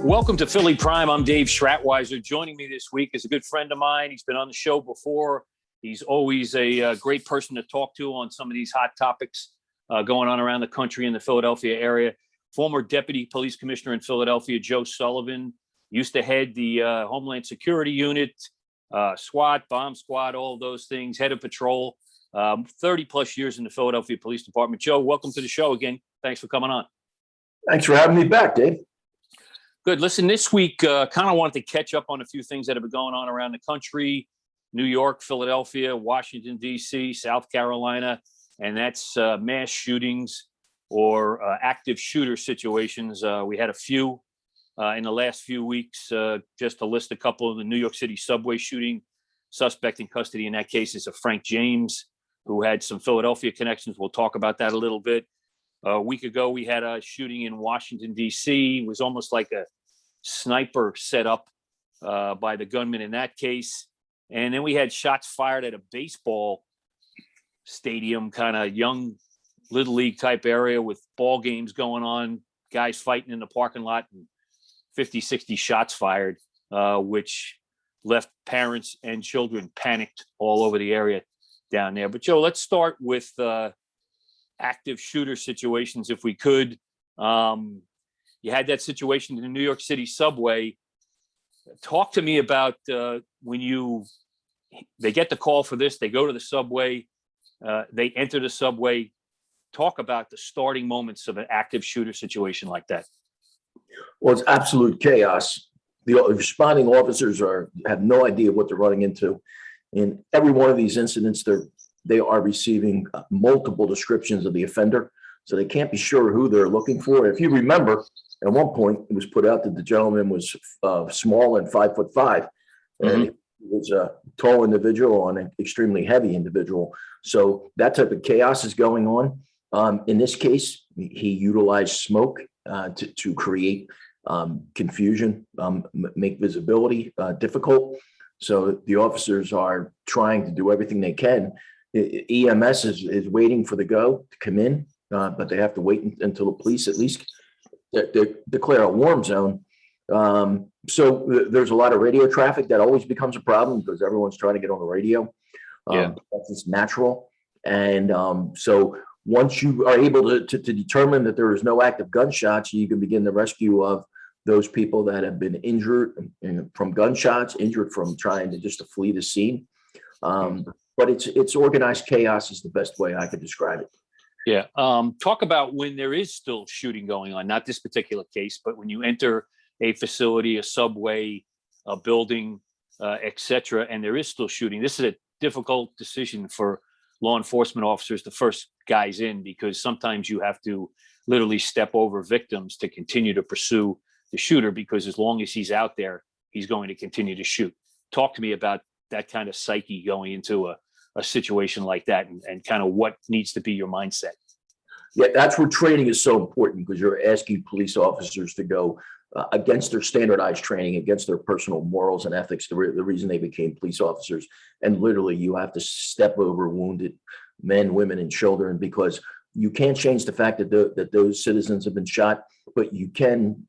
Welcome to Philly Prime. I'm Dave Schratwieser. Joining me this week is a good friend of mine. He's been on the show before. He's always a great person to talk to on some of these hot topics going on around the country in the Philadelphia area. Former Deputy Police Commissioner in Philadelphia, Joe Sullivan, used to head the Homeland Security Unit, SWAT, bomb squad, all of those things, head of patrol, 30 plus years in the Philadelphia Police Department. Joe, welcome to the show again. Thanks for coming on. Thanks for having me back, Dave. Good. Listen, this week, kind of wanted to catch up on a few things that have been going on around the country, New York, Philadelphia, Washington, D.C., South Carolina, and that's mass shootings or active shooter situations. We had a few in the last few weeks, just to list a couple of the New York City subway shooting. Suspect in custody in that case is a Frank James, who had some Philadelphia connections. We'll talk about that a little bit. A week ago, we had a shooting in Washington, D.C. It was almost like a sniper set up by the gunman in that case. And then we had shots fired at a baseball stadium, kind of young little league type area with ball games going on, guys fighting in the parking lot, and 50, 60 shots fired, which left parents and children panicked all over the area down there. But Joe, let's start with active shooter situations, if we could. You had that situation in the New York City subway. Talk to me about when they get the call for this, they go to the subway, they enter the subway. Talk about the starting moments of an active shooter situation like that. Well, it's absolute chaos. The responding officers have no idea what they're running into. In every one of these incidents, they are receiving multiple descriptions of the offender, so they can't be sure who they're looking for. If you remember, at one point, it was put out that the gentleman was small and 5'5", and he was a tall individual and an extremely heavy individual. So that type of chaos is going on. In this case, he utilized smoke to create confusion, make visibility difficult. So the officers are trying to do everything they can. EMS is waiting for the go to come in, but they have to wait until the police at least declare a warm zone. So there's a lot of radio traffic that always becomes a problem because everyone's trying to get on the radio. That's just natural. And so once you are able to determine that there is no active gunshots, you can begin the rescue of those people that have been injured from gunshots, injured from trying to flee the scene. But it's organized chaos is the best way I could describe it. Yeah. Talk about when there is still shooting going on, not this particular case, but when you enter a facility, a subway, a building, et cetera, and there is still shooting. This is a difficult decision for law enforcement officers, the first guys in, because sometimes you have to literally step over victims to continue to pursue the shooter, because as long as he's out there, he's going to continue to shoot. Talk to me about that kind of psyche going into a situation like that, and kind of what needs to be your mindset. Yeah, that's where training is so important, because you're asking police officers to go against their standardized training, against their personal morals and ethics, the reason they became police officers. And literally, you have to step over wounded men, women, and children, because you can't change the fact that those citizens have been shot, but you can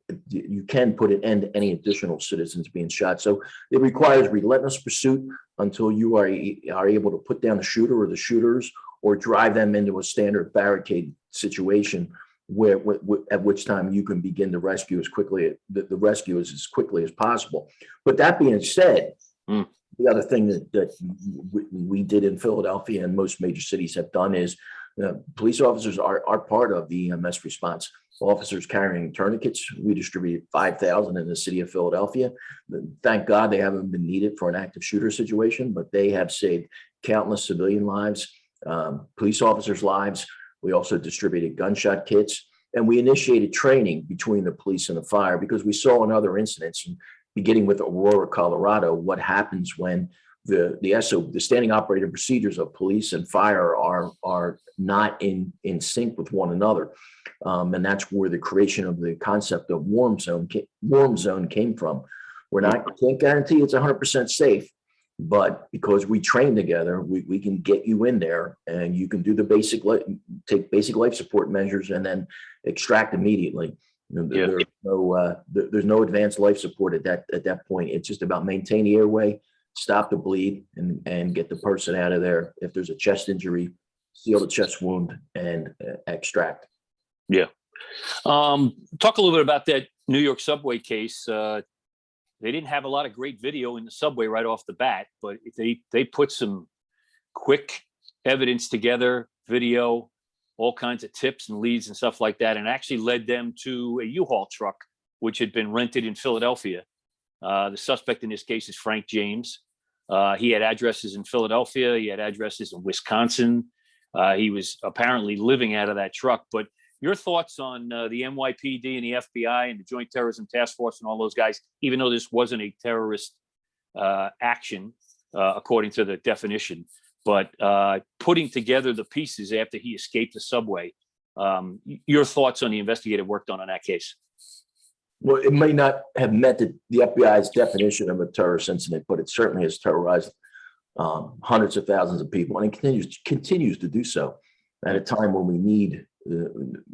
put an end to any additional citizens being shot. So it requires relentless pursuit until you are able to put down the shooter or the shooters, or drive them into a standard barricade situation, where at which time you can begin the rescue as quickly as possible. But that being said, the other thing that we did in Philadelphia and most major cities have done is police officers are part of the EMS response. Officers carrying tourniquets. We distributed 5,000 in the city of Philadelphia. Thank God they haven't been needed for an active shooter situation, but they have saved countless civilian lives, police officers' lives. We also distributed gunshot kits, and we initiated training between the police and the fire, because we saw in other incidents, beginning with Aurora, Colorado, what happens when the standing operating procedures of police and fire are not in sync with one another. And that's where the creation of the concept of warm zone came from. Can't guarantee it's 100% safe, but because we train together, we can get you in there, and you can do take basic life support measures and then extract immediately. Yeah. There's no advanced life support at that point. It's just about maintain the airway, stop the bleed, and get the person out of there. If there's a chest injury, seal the chest wound and extract. Yeah. Talk a little bit about that New York subway case. They didn't have a lot of great video in the subway right off the bat, but they put some quick evidence together, video, all kinds of tips and leads and stuff like that, and actually led them to a U-Haul truck, which had been rented in Philadelphia. The suspect in this case is Frank James. He had addresses in Philadelphia. He had addresses in Wisconsin. He was apparently living out of that truck. But your thoughts on the NYPD and the FBI and the Joint Terrorism Task Force and all those guys, even though this wasn't a terrorist action, according to the definition, but putting together the pieces after he escaped the subway. Your thoughts on the investigative work done on that case? Well, it may not have met the FBI's definition of a terrorist incident, but it certainly has terrorized hundreds of thousands of people, and it continues to do so at a time when we need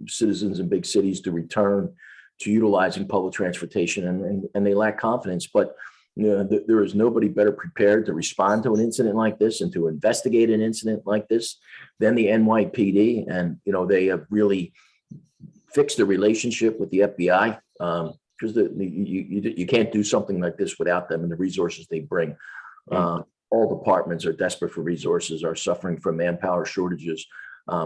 citizens in big cities to return to utilizing public transportation, and they lack confidence. But there is nobody better prepared to respond to an incident like this and to investigate an incident like this than the NYPD. And they have really fixed the relationship with the FBI, because you can't do something like this without them and the resources they bring. All departments are desperate for resources, are suffering from manpower shortages.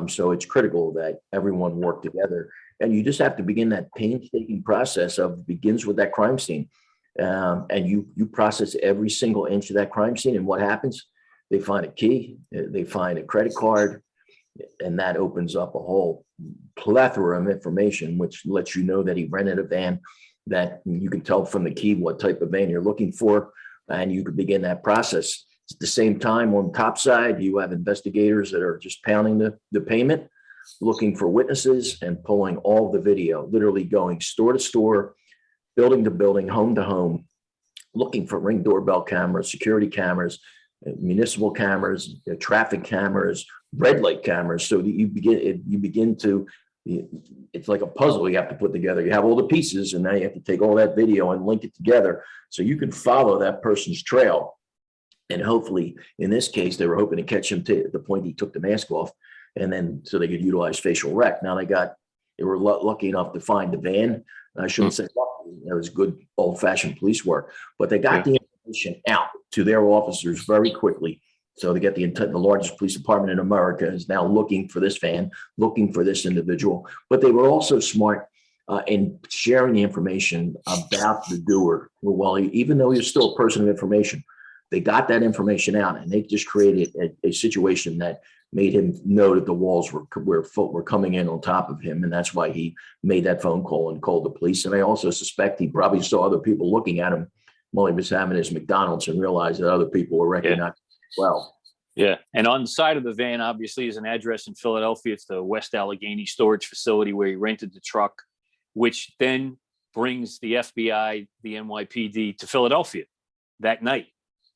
So it's critical that everyone work together. And you just have to begin that painstaking process begins with that crime scene. And you process every single inch of that crime scene. And what happens? They find a key, they find a credit card, and that opens up a whole plethora of information, which lets you know that he rented a van, that you can tell from the key what type of van you're looking for, and you can begin that process. At the same time, on the top side, you have investigators that are just pounding the pavement, looking for witnesses and pulling all the video, literally going store to store, building to building, home to home, looking for Ring doorbell cameras, security cameras, municipal cameras, traffic cameras, red light cameras. So that you begin to, it's like a puzzle you have to put together. You have all the pieces, and now you have to take all that video and link it together so you can follow that person's trail. And hopefully, in this case, they were hoping to catch him to the point he took the mask off, and then so they could utilize facial rec. Now they were lucky enough to find the van. I shouldn't say lucky. It was good old-fashioned police work, but they got the information out to their officers very quickly. So they get the largest police department in America is now looking for this van, looking for this individual. But they were also smart in sharing the information about the doer. Well, even though he's still a person of information, they got that information out, and they just created a situation that made him know that the walls were coming in on top of him. And that's why he made that phone call and called the police. And I also suspect he probably saw other people looking at him while he was having his McDonald's and realized that other people were recognizing as well. Yeah. And on the side of the van, obviously, is an address in Philadelphia. It's the West Allegheny storage facility where he rented the truck, which then brings the FBI, the NYPD to Philadelphia that night,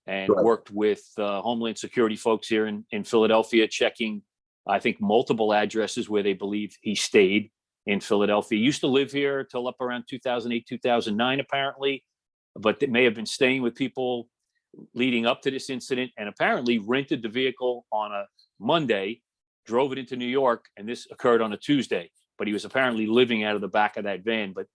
and worked with Homeland Security folks here in Philadelphia, checking, I think, multiple addresses where they believe he stayed in Philadelphia. He used to live here till up around 2008, 2009, apparently, but they may have been staying with people leading up to this incident, and apparently rented the vehicle on a Monday, drove it into New York, and this occurred on a Tuesday. But he was apparently living out of the back of that van. But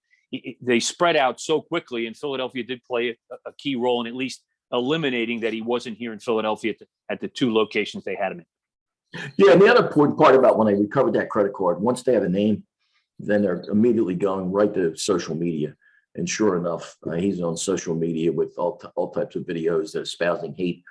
they spread out so quickly, and Philadelphia did play a key role in at least eliminating that he wasn't here in Philadelphia at the two locations they had him in. Yeah, and the other important part about when they recovered that credit card, once they have a name, then they're immediately going right to social media. And sure enough, he's on social media with all types of videos that are espousing hate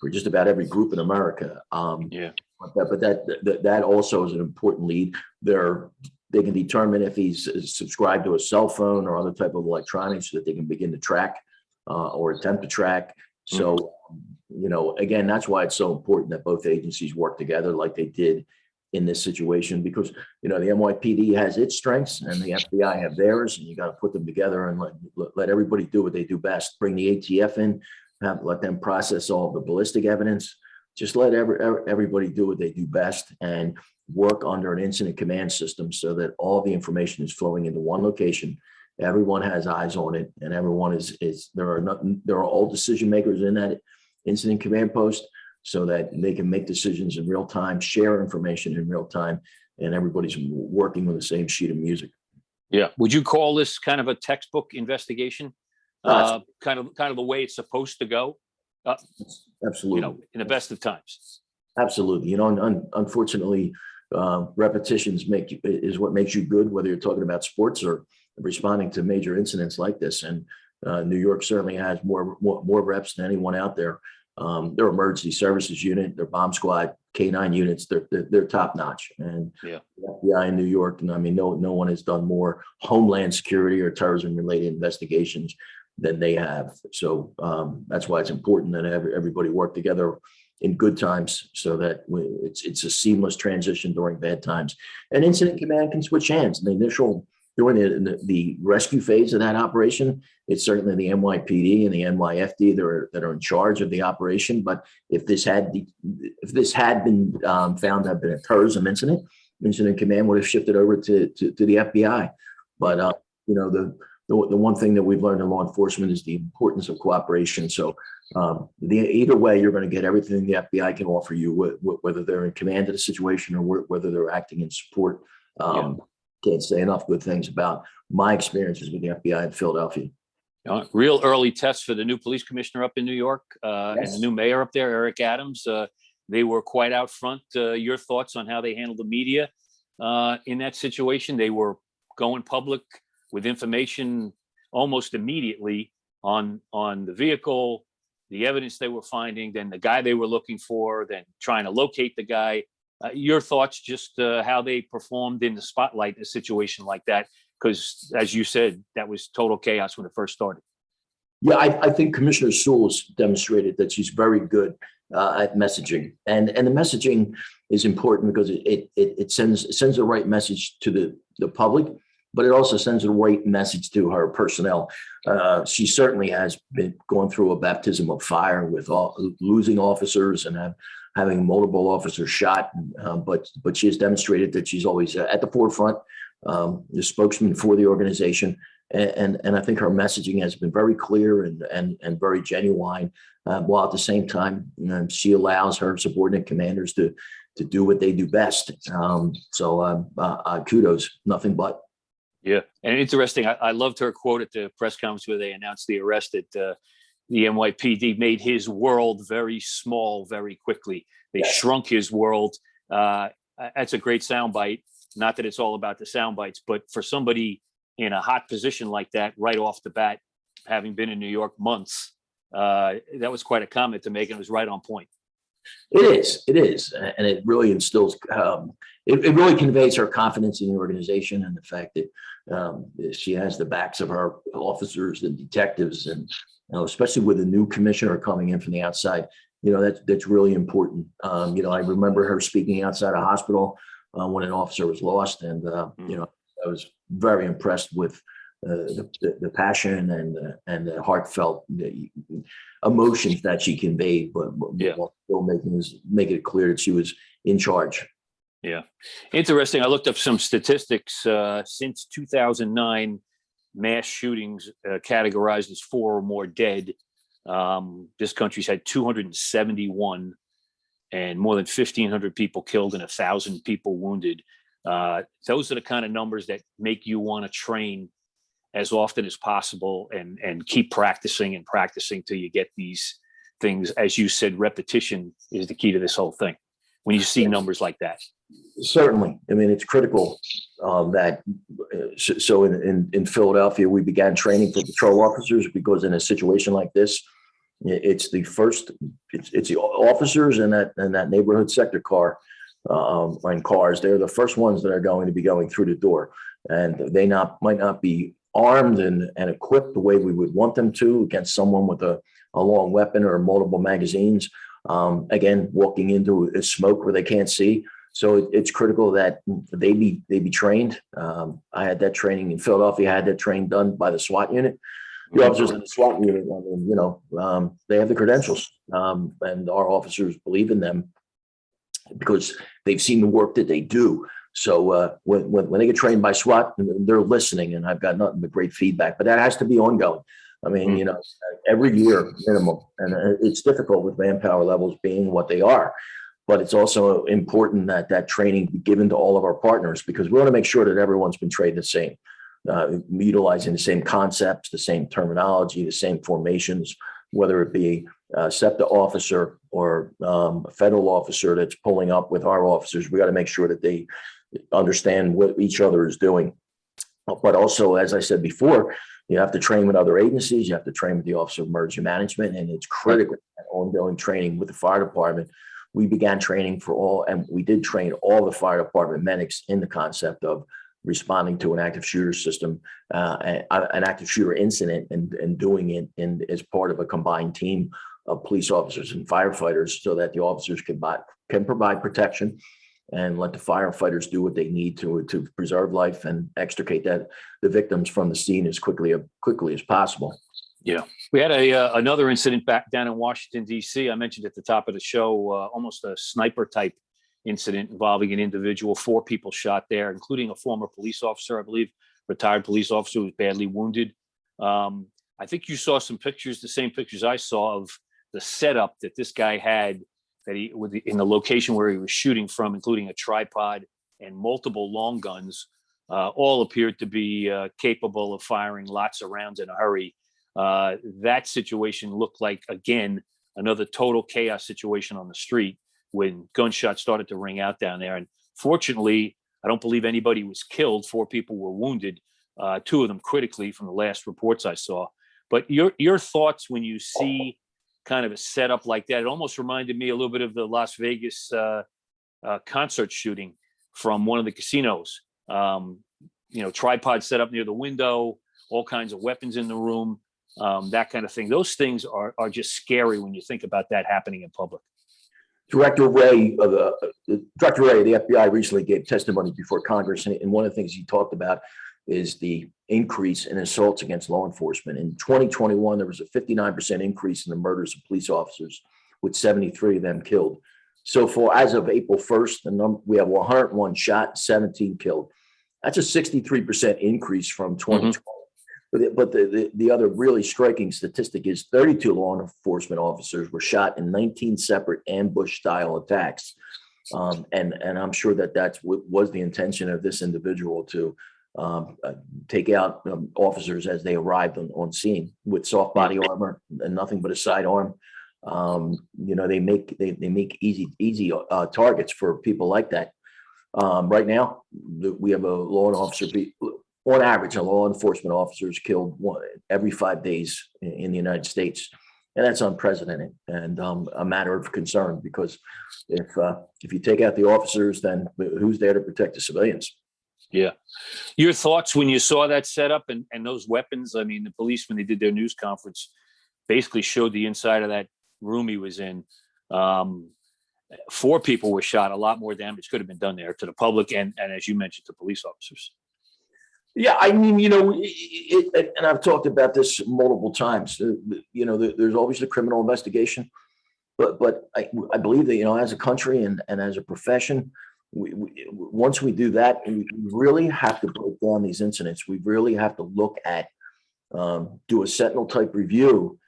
for just about every group in America. But that also is an important lead. They can determine if he's subscribed to a cell phone or other type of electronics so that they can begin to track or attempt to track. So, again, that's why it's so important that both agencies work together like they did in this situation, because, the NYPD has its strengths and the FBI have theirs, and you got to put them together and let everybody do what they do best. Bring the ATF in, let them process all the ballistic evidence. Just let everybody do what they do best. And work under an incident command system so that all the information is flowing into one location. Everyone has eyes on it, and everyone there are all decision makers in that incident command post, so that they can make decisions in real time, share information in real time, and everybody's working on the same sheet of music. Yeah. Would you call this kind of a textbook investigation? Kind of the way it's supposed to go? Absolutely. In the best of times. Absolutely. Unfortunately, repetitions is what makes you good, whether you're talking about sports or responding to major incidents like this. And New York certainly has more reps than anyone out there. Their emergency services unit, their bomb squad, K9 units, they're top notch. And yeah, the FBI in New York, and I mean, no one has done more Homeland Security or terrorism related investigations than they have. So that's why it's important that everybody work together in good times, so that it's a seamless transition during bad times. And incident command can switch hands. During the rescue phase of that operation, it's certainly the NYPD and the NYFD that are in charge of the operation. But if this had been found to have been a terrorism incident command would have shifted over to the FBI. But the one thing that we've learned in law enforcement is the importance of cooperation. So either way, you're going to get everything the FBI can offer you, whether they're in command of the situation or whether they're acting in support. Can't say enough good things about my experiences with the FBI in Philadelphia. Real early tests for the new police commissioner up in New York, Yes. and the new mayor up there, Eric Adams. They were quite out front. Your thoughts on how they handled the media in that situation? They were going public with information almost immediately on the vehicle, the evidence they were finding, then the guy they were looking for, then trying to locate the guy. Your thoughts, just how they performed in the spotlight in a situation like that? Because, as you said, that was total chaos when it first started. Yeah, I think Commissioner Sewell has demonstrated that she's very good at messaging, and the messaging is important because it sends the right message to the public, but it also sends the right message to her personnel. She certainly has been going through a baptism of fire with losing officers and having multiple officers shot, but she has demonstrated that she's always at the forefront, the spokesman for the organization. And I think her messaging has been very clear and very genuine, while at the same time, she allows her subordinate commanders to do what they do best. So kudos, nothing but. Yeah, and interesting. I loved her quote at the press conference where they announced the arrest that the NYPD made his world very small very quickly. They shrunk his world. That's a great soundbite. Not that it's all about the sound bites, but for somebody in a hot position like that, right off the bat, having been in New York months, that was quite a comment to make, and it was right on point. It is, and it really instills. It really conveys her confidence in the organization and the fact that she has the backs of her officers and detectives, and especially with a new commissioner coming in from the outside, that's really important. I remember her speaking outside a hospital when an officer was lost, and I was very impressed with the passion and the heartfelt emotions that she conveyed, but while still making it clear that she was in charge. Yeah, interesting. I looked up some statistics. Since 2009, mass shootings categorized as 4 or more dead. This country's had 271 and more than 1,500 people killed and 1,000 people wounded. Those are the kind of numbers that make you want to train as often as possible and keep practicing till you get these things. As you said, repetition is the key to this whole thing when you see numbers like that. Certainly. I mean, it's critical that so in Philadelphia, we began training for patrol officers because in a situation like this, it's the officers in that neighborhood sector car and cars. They're the first ones that are going to be going through the door, and they might not be armed and equipped the way we would want them to against someone with a long weapon or multiple magazines. Again, walking into a smoke where they can't see. So it's critical that they be trained. I had that training in Philadelphia. I had that training done by the SWAT unit. The officers in the SWAT unit, they have the credentials, and our officers believe in them. because they've seen the work that they do. So when they get trained by SWAT, they're listening, and I've got nothing but great feedback. But that has to be ongoing. I mean, you know, every year minimum, and it's difficult with manpower levels being what they are. But it's also important that that training be given to all of our partners, because we want to make sure that everyone's been trained the same, utilizing the same concepts, the same terminology, the same formations, whether it be a SEPTA officer or a federal officer that's pulling up with our officers. We got to make sure that they understand what each other is doing. But also, as I said before, you have to train with other agencies. You have to train with the Office of Emergency Management, and it's critical that ongoing training with the fire department. We began training for all, and we did train all the fire department medics in the concept of responding to an active shooter system, an active shooter incident, and doing it as part of a combined team of police officers and firefighters, so that the officers can provide protection and let the firefighters do what they need to preserve life and extricate the victims from the scene as quickly as possible. Yeah, we had another incident back down in Washington, D.C. I mentioned at the top of the show, almost a sniper type incident involving an individual. 4 people shot there, including a former police officer, I believe, retired police officer who was badly wounded. I think you saw some pictures, the same pictures I saw, of the setup that this guy had in the location where he was shooting from, including a tripod and multiple long guns. All appeared to be capable of firing lots of rounds in a hurry. That situation looked like, again, another total chaos situation on the street when gunshots started to ring out down there. And fortunately, I don't believe anybody was killed. 4 people were wounded, 2 of them critically from the last reports I saw. But your thoughts when you see kind of a setup like that? It almost reminded me a little bit of the Las Vegas concert shooting from one of the casinos. Tripod set up near the window, all kinds of weapons in the room, that kind of thing. Those things are just scary when you think about that happening in public. Director Ray of the FBI recently gave testimony before Congress, and one of the things he talked about is the increase in assaults against law enforcement. In 2021, there was a 59% increase in the murders of police officers, with 73 of them killed. So far, as of April 1st, we have 101 shot, 17 killed. That's a 63% increase from 2020. But the other really striking statistic is 32 law enforcement officers were shot in 19 separate ambush-style attacks. And I'm sure that's what was the intention of this individual, to take out officers as they arrived on scene with soft body armor and nothing but a sidearm. They make easy targets for people like that. Right now, we have on average, a law enforcement officer is killed every 5 days in the United States. And that's unprecedented and a matter of concern, because if you take out the officers, then who's there to protect the civilians? Yeah. Your thoughts when you saw that setup and those weapons? I mean, the police, when they did their news conference, basically showed the inside of that room he was in. 4 people were shot. A lot more damage could have been done there to the public and as you mentioned, to police officers. Yeah, I mean, and I've talked about this multiple times. There's always the criminal investigation, but I believe that as a country and as a profession, once we do that, we really have to break down these incidents. We really have to look at, do a sentinel type review.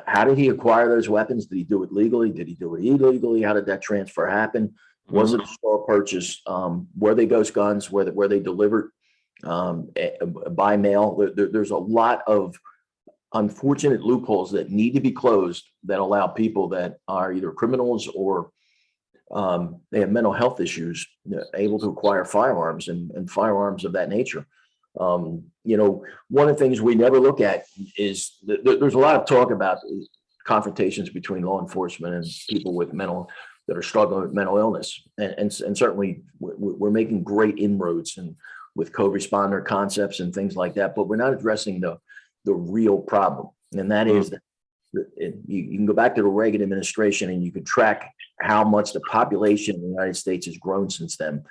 How did he acquire those weapons? Did he do it legally? Did he do it illegally? How did that transfer happen? Was it a store purchase? Were they ghost guns? Were they delivered by mail? There's a lot of unfortunate loopholes that need to be closed that allow people that are either criminals or they have mental health issues able to acquire firearms and firearms of that nature. One of the things we never look at is there's a lot of talk about confrontations between law enforcement and people that are struggling with mental illness, and certainly we're making great inroads and with co-responder concepts and things like that, but we're not addressing the real problem, and that is that you can go back to the Reagan administration and you can track how much the population in the United States has grown since then,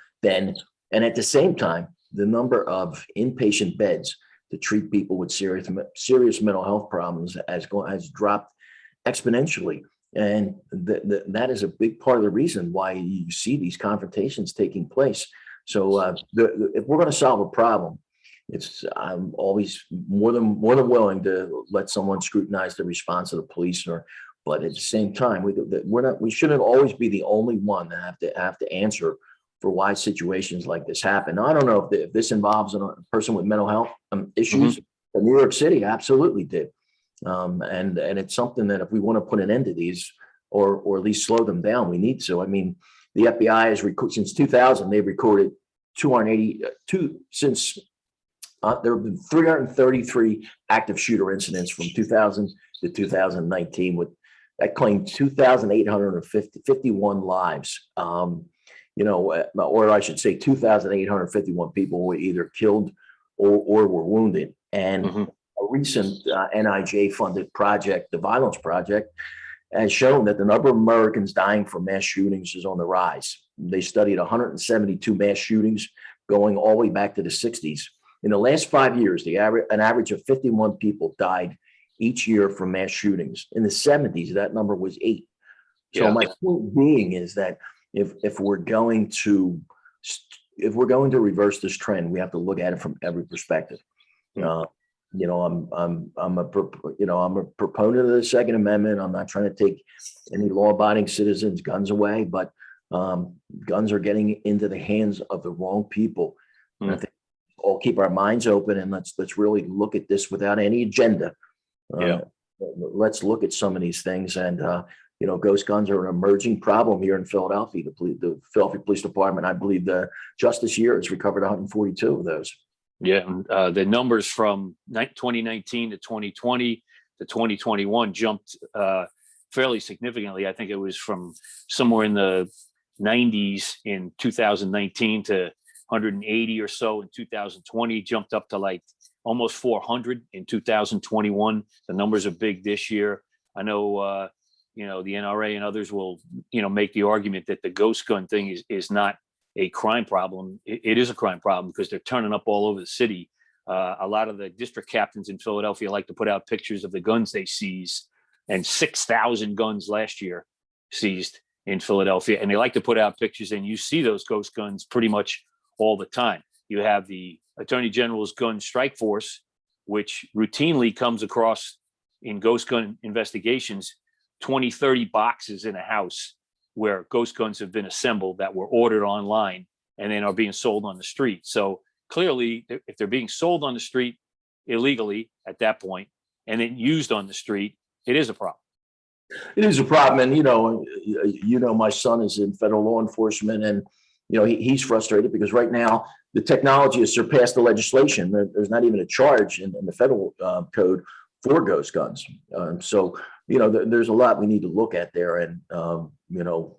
and at the same time, the number of inpatient beds to treat people with serious mental health problems has dropped exponentially. And that is a big part of the reason why you see these confrontations taking place. So if we're going to solve a problem, I'm always more than willing to let someone scrutinize the response of the police, but at the same time, we shouldn't always be the only one that have to answer for why situations like this happen. Now, I don't know if this involves a person with mental health issues. In New York City absolutely did. And it's something that if we want to put an end to these or at least slow them down, we need to. I mean, the FBI has since 2000, they've recorded 282 since there have been 333 active shooter incidents from 2000 to 2019, with that claimed 2,851 lives. Or I should say 2,851 people were either killed or were wounded. And a recent NIJ-funded project, the Violence Project, has shown that the number of Americans dying from mass shootings is on the rise. They studied 172 mass shootings going all the way back to the 60s. In the last 5 years, an average of 51 people died each year from mass shootings. In the 70s, that number was 8. So my point being is that if we're going to reverse this trend, we have to look at it from every perspective. I'm a proponent of the Second Amendment. I'm not trying to take any law-abiding citizens' guns away, but guns are getting into the hands of the wrong people. And I think all keep our minds open and let's really look at this without any agenda. Let's look at some of these things. And ghost guns are an emerging problem here in Philadelphia. The Philadelphia Police Department, I believe, just this year has recovered 142 of those. Yeah, the numbers from 2019 to 2020 to 2021 jumped fairly significantly. I think it was from somewhere in the 90s in 2019 to 180 or so in 2020, jumped up to like almost 400 in 2021. The numbers are big this year. I know, the NRA and others will, make the argument that the ghost gun thing is not a crime problem. It is a crime problem because they're turning up all over the city. A lot of the district captains in Philadelphia like to put out pictures of the guns they seize, and 6,000 guns last year seized in Philadelphia. And they like to put out pictures, and you see those ghost guns pretty much all the time. You have the Attorney General's gun strike force, which routinely comes across in ghost gun investigations 20, 30 boxes in a house where ghost guns have been assembled that were ordered online and then are being sold on the street. So clearly, if they're being sold on the street illegally at that point and then used on the street, it is a problem. It is a problem. And, my son is in federal law enforcement, and, he's frustrated because right now the technology has surpassed the legislation. There's not even a charge in the federal code for ghost guns. So there's a lot we need to look at there. And,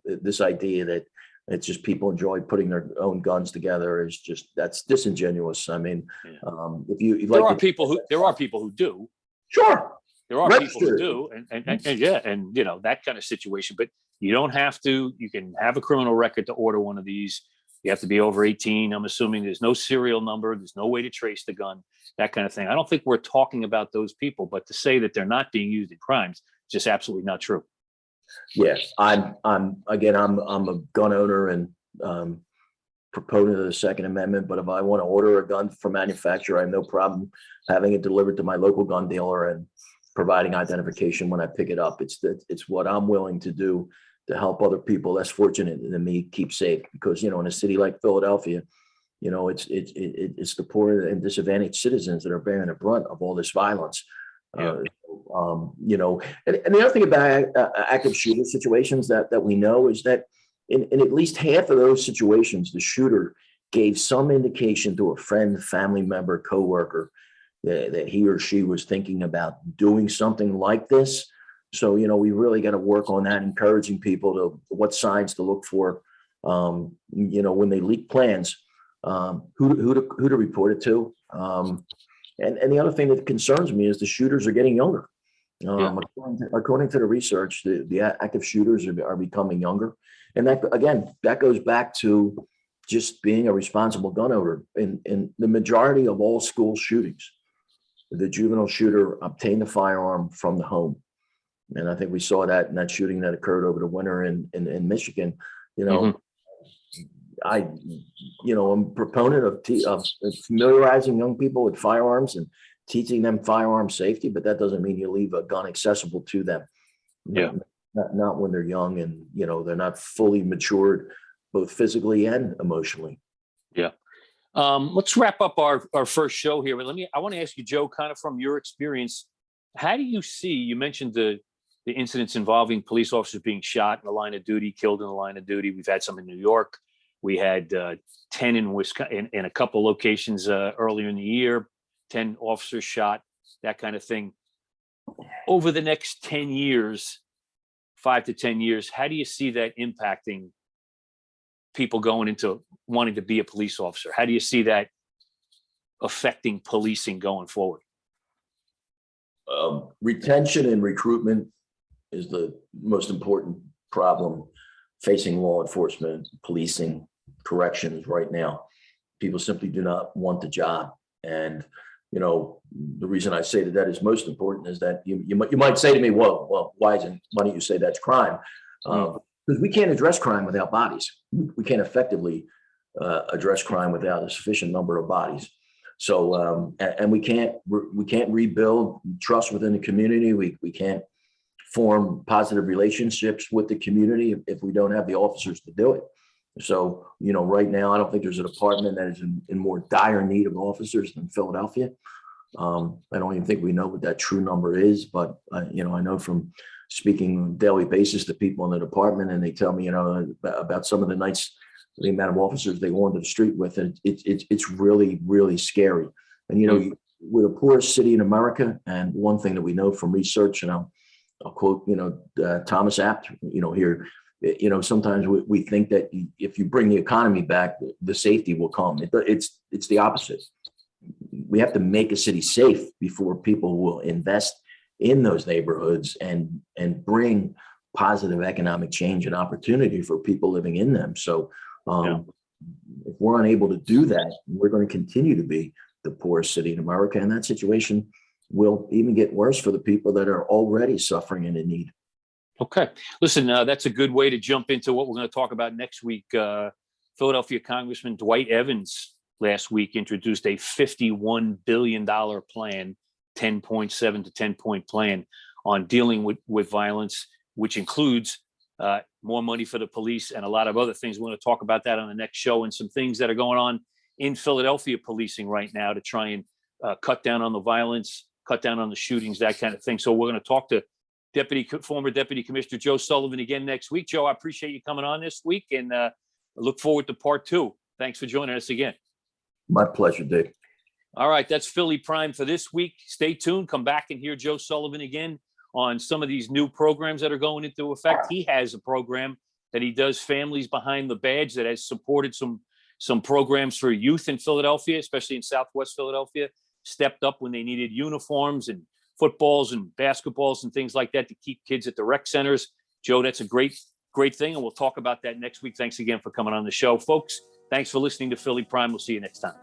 this idea that it's just people enjoy putting their own guns together that's disingenuous. I mean, if you like, there are people who do. Sure. There are people who do, and that kind of situation, but you don't have to. You can have a criminal record to order one of these. You have to be over 18. I'm assuming there's no serial number. There's no way to trace the gun, that kind of thing. I don't think we're talking about those people, but to say that they're not being used in crimes is just absolutely not true. Yes, I'm a gun owner and proponent of the Second Amendment, but if I want to order a gun from manufacturer, I have no problem having it delivered to my local gun dealer and providing identification when I pick it up. It's what I'm willing to do to help other people less fortunate than me keep safe. Because in a city like Philadelphia, it's the poor and disadvantaged citizens that are bearing the brunt of all this violence. And the other thing about active shooter situations that we know is that in at least half of those situations, the shooter gave some indication to a friend, family member, coworker that he or she was thinking about doing something like this. So, we really got to work on that, encouraging people to what signs to look for, when they leak plans, who to report it to. And the other thing that concerns me is the shooters are getting younger. According to the research, the active shooters are becoming younger. And that goes back to just being a responsible gun owner. In the majority of all school shootings, the juvenile shooter obtained the firearm from the home. And I think we saw that in that shooting that occurred over the winter in Michigan. You know, I'm a proponent of familiarizing young people with firearms and teaching them firearm safety, but that doesn't mean you leave a gun accessible to them. Yeah. Not when they're young and, they're not fully matured, both physically and emotionally. Yeah. Let's wrap up our first show here, but I want to ask you, Joe, kind of from your experience, how do you see, you mentioned the incidents involving police officers being shot in the line of duty, killed in the line of duty. We've had some in New York. We had 10 in Wisconsin, in a couple locations earlier in the year, 10 officers shot, that kind of thing. Over the next 10 years, 5 to 10 years, how do you see that impacting people going into wanting to be a police officer? How do you see that affecting policing going forward? Retention and recruitment is the most important problem facing law enforcement, policing, corrections right now. People simply do not want the job. And, the reason I say that is most important is that you might say to me, well, why don't you say that's crime? Because we can't address crime without bodies. We can't effectively address crime without a sufficient number of bodies. So, and we can't rebuild trust within the community. We can't form positive relationships with the community if we don't have the officers to do it. So, right now, I don't think there's a department that is in more dire need of officers than Philadelphia. I don't even think we know what that true number is, but I know from speaking on a daily basis to people in the department, and they tell me, about some of the nights, the amount of officers they go onto the street with, and it's really, really scary. And, we're the poorest city in America. And one thing that we know from research, and I'll quote, Thomas Apt, here, sometimes we think that if you bring the economy back, the safety will come. It's the opposite. We have to make a city safe before people will invest in those neighborhoods and bring positive economic change and opportunity for people living in them. So if we're unable to do that, we're going to continue to be the poorest city in America. And that situation will even get worse for the people that are already suffering and in need. Okay. Listen, that's a good way to jump into what we're going to talk about next week. Philadelphia Congressman Dwight Evans last week introduced a $51 billion plan, 10.7 to 10-point plan on dealing with violence, which includes more money for the police and a lot of other things. We're going to talk about that on the next show, and some things that are going on in Philadelphia policing right now to try and cut down on the violence, cut down on the shootings, that kind of thing. So we're going to talk to former Deputy Commissioner Joe Sullivan again next week. Joe, I appreciate you coming on this week, and I look forward to part 2. Thanks for joining us again. My pleasure, Dick. All right, that's Philly Prime for this week. Stay tuned. Come back and hear Joe Sullivan again on some of these new programs that are going into effect. He has a program that he does, Families Behind the Badge, that has supported some programs for youth in Philadelphia, especially in Southwest Philadelphia, stepped up when they needed uniforms and footballs and basketballs and things like that to keep kids at the rec centers. Joe, that's a great thing, and we'll talk about that next week. Thanks again for coming on the show, folks. Thanks for listening to Philly Prime. We'll see you next time.